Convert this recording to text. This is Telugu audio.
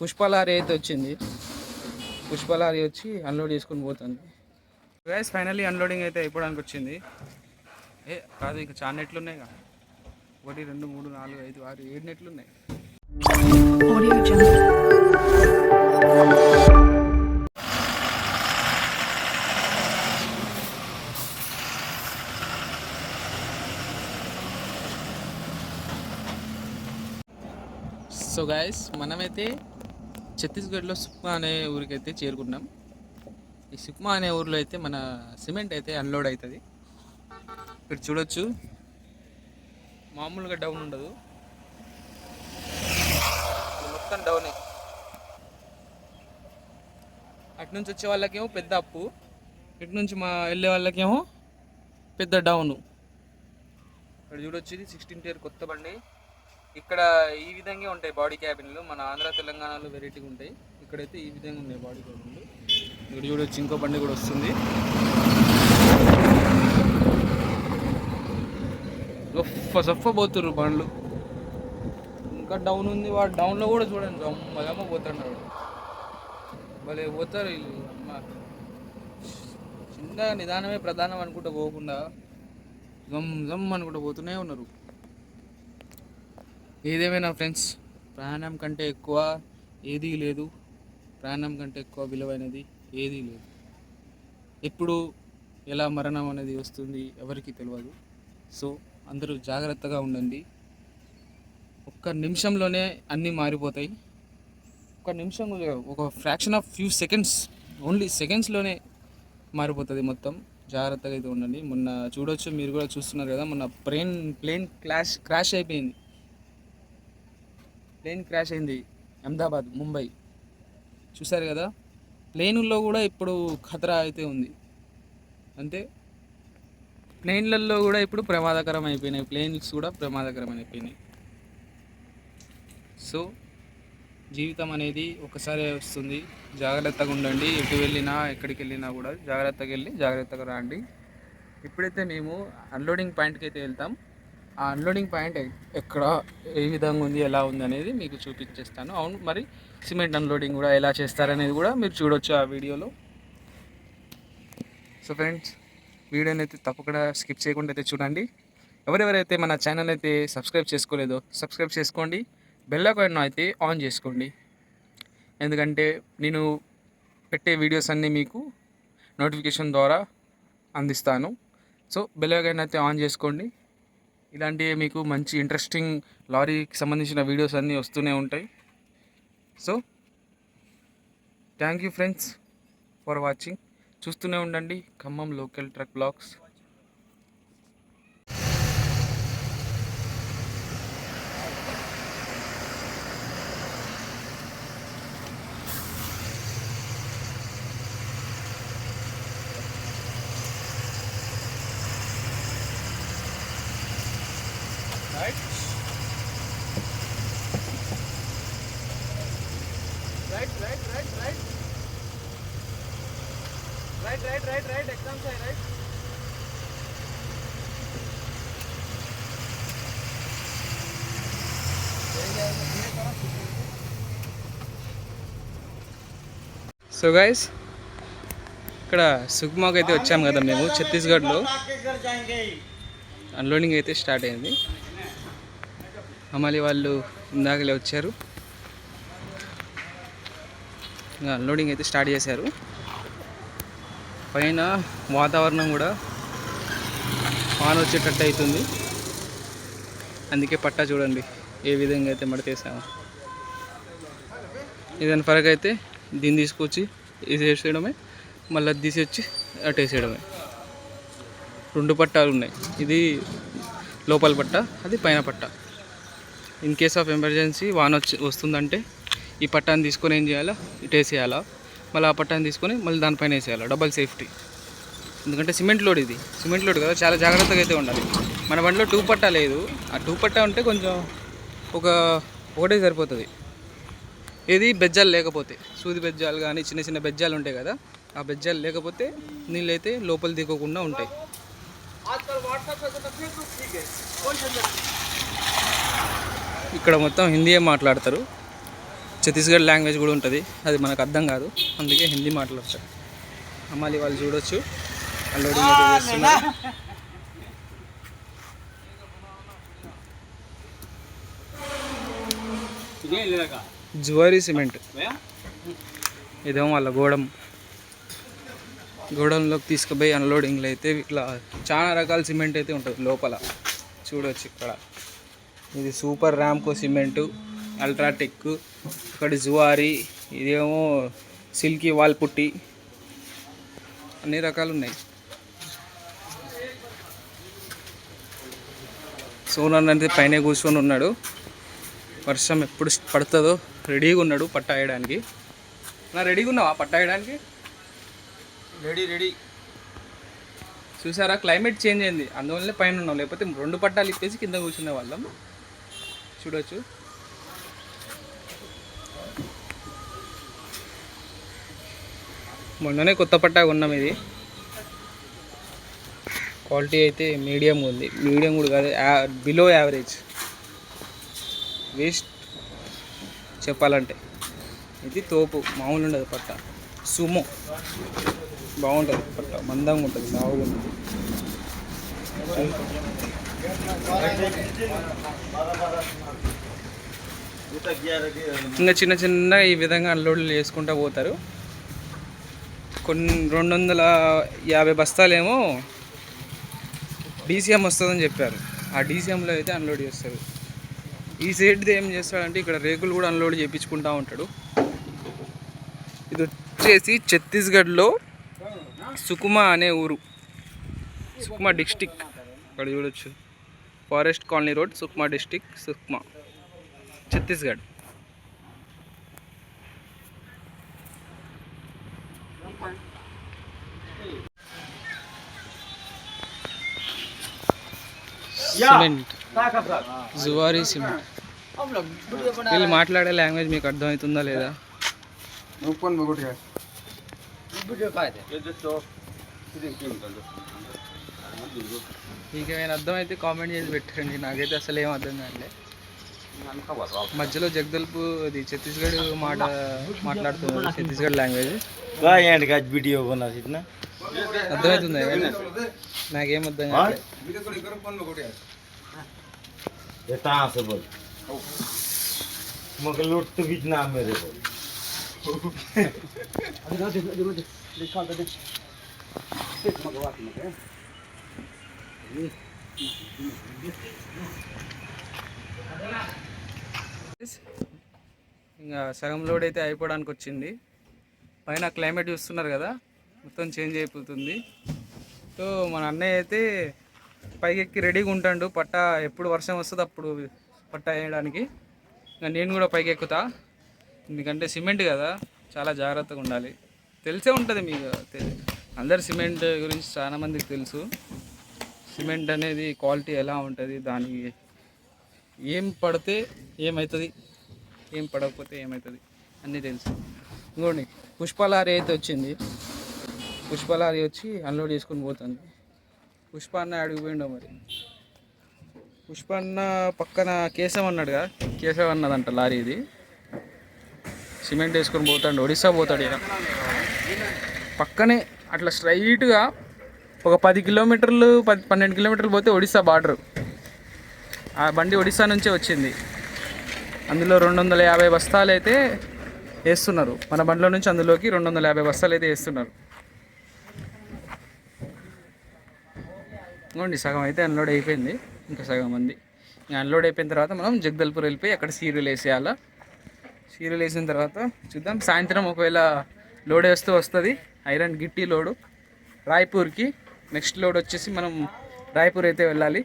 పుష్పలారీ అయితే వచ్చింది. పుష్పలారీ వచ్చి అన్లోడ్ చేసుకొని పోతుంది. గైస్ ఫైనల్లీ అన్లోడింగ్ అయితే అయిపోవడానికి వచ్చింది. కాదు ఇంకా చాలా నెట్లు ఉన్నాయి కదా, 1 2 3 4 5 6 7 నెట్లు ఉన్నాయి. సో గైస్ మనమైతే ఛత్తీస్గఢ్లో సుక్మా అనే ఊరికైతే చేరుకున్నాం. ఈ సుక్మా అనే ఊరిలో అయితే మన సిమెంట్ అయితే అన్లోడ్ అవుతుంది. ఇక్కడ చూడొచ్చు, మామూలుగా డౌన్ ఉండదు, మొత్తం డౌనే. అటు నుంచి వచ్చే వాళ్ళకేమో పెద్ద అప్పు, ఇటు నుంచి వెళ్ళే వాళ్ళకేమో పెద్ద డౌను. ఇక్కడ చూడొచ్చు, ఇది 16 టైర్ కొత్త బండి. ఇక్కడ ఈ విధంగా ఉంటాయి బాడీ క్యాబిన్లు. మన ఆంధ్ర తెలంగాణలో వెరైటీగా ఉంటాయి, ఇక్కడైతే ఈ విధంగా ఉన్నాయి బాడీ క్యాబిన్లు. ఇక్కడ చూడొచ్చు, ఇంకో బండి కూడా వస్తుంది. సఫ పోతుర్రు బండ్లు. ఇంకా డౌన్ ఉంది, వాడు డౌన్లో కూడా చూడండి అమ్మ పోతున్నాడు. భలే పోతారు వీళ్ళు. అమ్మ చిన్నగా నిదానమే ప్రధానం అనుకుంటూ పోకుండా జమ్ అనుకుంటూ పోతూనే ఉన్నారు. ఏదేమైనా ఫ్రెండ్స్, ప్రాణం కంటే ఎక్కువ ఏదీ లేదు, ప్రాణం కంటే ఎక్కువ విలువైనది ఏదీ లేదు. ఎప్పుడు ఎలా మరణం అనేది వస్తుంది ఎవరికి తెలియదు. సో అందరూ జాగ్రత్తగా ఉండండి. ఒక్క నిమిషంలోనే అన్నీ మారిపోతాయి. ఒక నిమిషం, ఒక fraction of few seconds, only సెకండ్స్లోనే మారిపోతుంది మొత్తం. జాగ్రత్తగా అయితే ఉండండి. మొన్న చూడొచ్చు, మీరు కూడా చూస్తున్నారు కదా, మొన్న ప్లేన్ క్రాష్ అయిపోయింది. ప్లేన్ క్రాష్ అయింది అహ్మదాబాద్, ముంబై. చూసారు కదా, ప్లేనుల్లో కూడా ఇప్పుడు ఖతరా అయితే ఉంది. అంటే ప్లేన్లలో కూడా ఇప్పుడు ప్రమాదకరం అయిపోయినాయి, ప్లేన్స్ కూడా ప్రమాదకరం అయిపోయినాయి. సో జీవితం అనేది ఒకసారి వస్తుంది, జాగ్రత్తగా ఉండండి. ఎటు వెళ్ళినా ఎక్కడికి వెళ్ళినా కూడా జాగ్రత్తగా వెళ్ళి జాగ్రత్తగా రండి. ఇప్పుడైతే మేము అన్లోడింగ్ పాయింట్కి అయితే వెళ్తాం. ఆ అన్లోడింగ్ పాయింట్ ఎక్కడ, ఏ విధంగా ఉంది, ఎలా ఉంది అనేది మీకు చూపించేస్తాను. అవును, మరి సిమెంట్ అన్లోడింగ్ కూడా ఎలా చేస్తారనేది కూడా మీరు చూడొచ్చు ఆ వీడియోలో. సో ఫ్రెండ్స్, వీడియోని అయితే తప్పకుండా స్కిప్ చేయకుండా అయితే చూడండి. ఎవరెవరైతే మన ఛానల్ అయితే సబ్స్క్రైబ్ చేసుకోలేదో సబ్స్క్రైబ్ చేసుకోండి, బెల్ ఐకాన్ అయితే ఆన్ చేసుకోండి. ఎందుకంటే నేను పెట్టే వీడియోస్ అన్నీ మీకు నోటిఫికేషన్ ద్వారా అందిస్తాను. సో బెల్ ఐకాన్ అయితే ఆన్ చేసుకోండి. ఇలాంటి మీకు మంచి ఇంట్రెస్టింగ్ లారీకి సంబంధించిన వీడియోస్ అన్నీ వస్తూనే ఉంటాయి. So thank you friends for watching. చూస్తూనే ఉండండి Khammam local truck blogs. Right. Exam side, right? So guys, ఇక్కడ సుక్మాకి అయితే వచ్చాము కదా మేము, ఛత్తీస్గఢ్లో. అన్లోడింగ్ అయితే స్టార్ట్ అయింది. అమలి వాళ్ళు ఇందాకలే వచ్చారు, అన్లోడింగ్ అయితే స్టార్ట్ చేశారు. పైన వాతావరణం కూడా వాన వచ్చేటట్టు అవుతుంది, అందుకే పట్టా చూడండి ఏ విధంగా అయితే మడతేసాము. ఏదైనా ఫరక్ అయితే దీన్ని తీసుకొచ్చి వేసేయడమే, మళ్ళీ తీసేసి అటు వేసేయడమే. 2 పట్టాలు ఉన్నాయి, ఇది లోపల పట్ట, అది పైన పట్ట. ఇన్ కేస్ ఆఫ్ ఎమర్జెన్సీ వాన వస్తుందంటే ఈ పట్టాన్ని తీసుకొని ఏం చేయాలా, ఇటు వేసేయాలా, మళ్ళీ ఆ పట్టాన్ని తీసుకొని మళ్ళీ దానిపైన వేసేయాలి. Double safety. ఎందుకంటే సిమెంట్ లోడ్, ఇది సిమెంట్ లోడ్ కదా, చాలా జాగ్రత్తగా అయితే ఉండాలి. మన బండిలో 2 పట్టా లేదు, ఆ 2 పట్టా ఉంటే కొంచెం ఒకటే సరిపోతుంది. ఏది బెజ్జాలు లేకపోతే, సూది బెజ్జాలు కానీ చిన్న చిన్న బెజ్జాలు ఉంటాయి కదా, ఆ బెజ్జాలు లేకపోతే నీళ్ళైతే లోపల దిగకుండా ఉంటాయి. ఇక్కడ మొత్తం హిందీయే మాట్లాడతారు. ఛత్తీస్గఢ్ లాంగ్వేజ్ కూడా ఉంటుంది, అది మనకు అర్థం కాదు, అందుకే హిందీ మాట్లాడతారు. హమాలి వాళ్ళు చూడొచ్చు అన్లోడింగ్ అయితే చేస్తున్నారు. జువారీ సిమెంట్ ఇదేమో వాళ్ళ గోడంలోకి తీసుకుపోయి అన్లోడింగ్లో అయితే ఇట్లా చాలా రకాల సిమెంట్ అయితే ఉంటుంది లోపల చూడవచ్చు. ఇక్కడ ఇది సూపర్ ర్యాంకో సిమెంటు, అల్ట్రాటెక్, ఇక్కడ జువారీ, ఇదేమో సిల్కీ వాల్ పుట్టి, అన్ని రకాలు ఉన్నాయి. సోనర్ అనేది పైన కూర్చొని ఉన్నాడు, వర్షం ఎప్పుడు పడుతుందో రెడీగా ఉన్నాడు పట్ట వేయడానికి. నా రెడీగా ఉన్నావా పట్ట వేయడానికి? రెడీ. చూసారా క్లైమేట్ చేంజ్ అయింది, అందువల్లనే పైన ఉన్నాం, లేకపోతే 2 పట్టాలు ఇప్పేసి కింద కూర్చునే వాళ్ళం. చూడవచ్చు. మొన్ననే కొత్త పట్టా కొన్నాం. ఇది క్వాలిటీ అయితే మీడియం ఉంది, మీడియం కూడా కాదు, బిలో యావరేజ్. వేస్ట్ చెప్పాలంటే ఇది తోపు, మామూలు ఉండదు పట్ట. సుమో బాగుంటుంది పట్ట, మందంగా ఉంటుంది, బాగుంది. ఇంకా చిన్న ఈ విధంగా అన్లోడ్లు చేసుకుంటూ పోతారు. కొన్ని 250 బస్తాలేమో డీసీఎం వస్తుందని చెప్పారు, ఆ డీసీఎంలో అయితే అన్లోడ్ చేస్తారు. ఈ సైడ్ది ఏం చేస్తాడంటే ఇక్కడ రేకులు కూడా అన్లోడ్ చేయించుకుంటూ ఉంటాడు. ఇది వచ్చేసి ఛత్తీస్గఢ్లో సుకుమా అనే ఊరు, సుక్మా డిస్టిక్. ఇక్కడ చూడొచ్చు, forest colony road, Sukma district, Sukma, Chhattisgarh. Cement, Zuari cement. వీళ్ళు మాట్లాడే లాంగ్వేజ్ మీకు అర్థమవుతుందా లేదా? మీకు ఏమైనా అర్థమైతే కామెంట్ చేసి పెట్టండి, నాకైతే అసలు ఏం అర్థం కాదులే. మధ్యలో జగదల్పు అది ఛత్తీస్గఢ్ మాట్లాడుతున్నారు, ఛత్తీస్గఢ్ లాంగ్వేజ్. అర్థమవుతుంది నాకేం అర్థం కాదు. ఇంకా సగం లోడ్ అయితే అయిపోవడానికి వచ్చింది. పైన క్లైమేట్ చూస్తున్నారు కదా, మొత్తం చేంజ్ అయిపోతుంది. సో మన అన్నయ్య అయితే పైకెక్కి రెడీగా ఉంటాడు, పట్ట ఎప్పుడు వర్షం వస్తుందో అప్పుడు పట్ట వేయడానికి. ఇంకా నేను కూడా పైకి ఎక్కుతా, ఎందుకంటే సిమెంట్ కదా, చాలా జాగ్రత్తగా ఉండాలి. తెలిసే ఉంటుంది మీకు, అందరు సిమెంట్ గురించి చాలామందికి తెలుసు. సిమెంట్ అనేది క్వాలిటీ ఎలా ఉంటుంది, దానికి ఏం పడితే ఏమవుతుంది, ఏం పడకపోతే ఏమవుతుంది అన్నీ తెలుసు. ఇంకోండి పుష్పలారీ అయితే వచ్చింది, పుష్పలారీ వచ్చి అన్లోడ్ చేసుకొని పోతుంది. పుష్ప అన్న అడిగిపోయిండో మరి, పుష్ప అన్న పక్కన కేశవ్ అన్నాడుగా, కేశవ్ అన్నదంట లారీ ఇది. సిమెంట్ వేసుకొని పోతాడు, ఒడిస్సా పోతాడు. ఇక పక్కనే అట్లా స్ట్రైట్గా ఒక 10 కిలోమీటర్లు 12 కిలోమీటర్లు పోతే ఒడిస్సా బార్డరు. ఆ బండి ఒడిస్సా నుంచే వచ్చింది. అందులో 250 బస్తాలు అయితే వేస్తున్నారు, మన బండిలో నుంచి అందులోకి 250 బస్తాలు అయితే వేస్తున్నారు. ఇంకోండి సగం అయితే అన్లోడ్ అయిపోయింది, ఇంకా సగం ఉంది. ఇంకా అన్లోడ్ అయిపోయిన తర్వాత మనం జగదల్పూర్ వెళ్ళిపోయి అక్కడ సీరియల్ వేసేయాలా. సీరియల్ వేసిన తర్వాత చూద్దాం, సాయంత్రం ఒకవేళ లోడ్ వేస్తూ వస్తుంది ఐరన్ గిట్టి లోడు రాయ్పూర్కి. నెక్స్ట్ లోడ్ వచ్చేసి మనం రాయ్పూర్ అయితే వెళ్ళాలి.